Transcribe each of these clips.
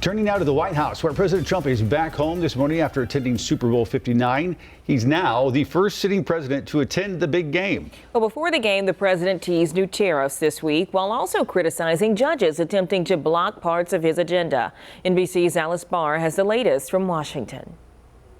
Turning now to the White House, where President Trump is back home this morning after attending Super Bowl 59. He's now the first sitting president to attend the big game. Well, before the game, the president teased new tariffs this week while also criticizing judges attempting to block parts of his agenda. NBC's Alice Barr has the latest from Washington.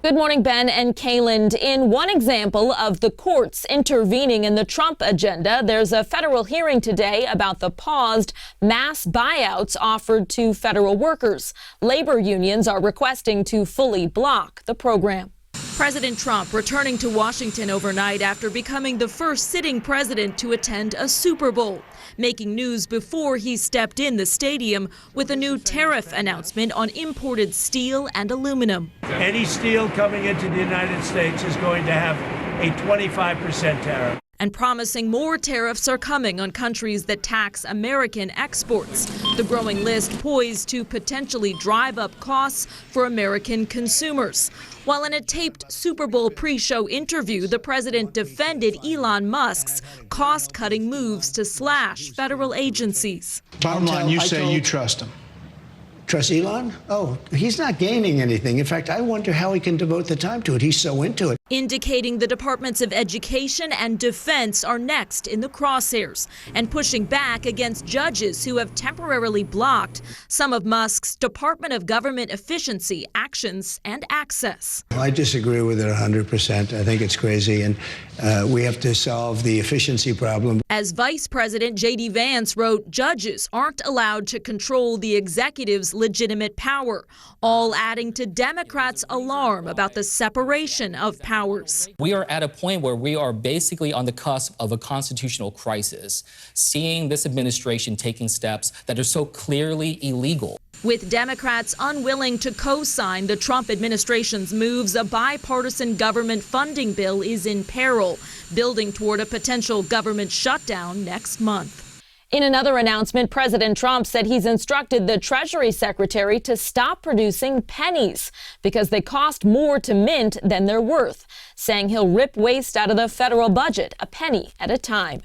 Good morning, Ben and Kayland. In one example of the courts intervening in the Trump agenda, there's a federal hearing today about the paused mass buyouts offered to federal workers. Labor unions are requesting to fully block the program. President Trump returning to Washington overnight after becoming the first sitting president to attend a Super Bowl, making news before he stepped in the stadium with a new tariff announcement on imported steel and aluminum. Any steel coming into the United States is going to have a 25% tariff. And promising more tariffs are coming on countries that tax American exports. The growing list poised to potentially drive up costs for American consumers. While in a taped Super Bowl pre-show interview, the president defended Elon Musk's cost-cutting moves to slash federal agencies. Bottom line, you say you trust him. Trust Elon? Oh, he's not gaining anything. In fact, I wonder how he can devote the time to it. He's so into it. Indicating the Departments of Education and Defense are next in the crosshairs and pushing back against judges who have temporarily blocked some of Musk's Department of Government Efficiency actions and access. I disagree with it 100%. I think it's crazy, and we have to solve the efficiency problem. As Vice President J.D. Vance wrote, judges aren't allowed to control the executive's legitimate power, all adding to Democrats' alarm about the separation of powers. We are at a point where we are basically on the cusp of a constitutional crisis, seeing this administration taking steps that are so clearly illegal. With Democrats unwilling to co-sign the Trump administration's moves, a bipartisan government funding bill is in peril, building toward a potential government shutdown next month. In another announcement, President Trump said he's instructed the Treasury Secretary to stop producing pennies because they cost more to mint than they're worth, saying he'll rip waste out of the federal budget a penny at a time.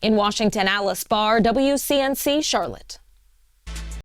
In Washington, Alice Barr, WCNC Charlotte.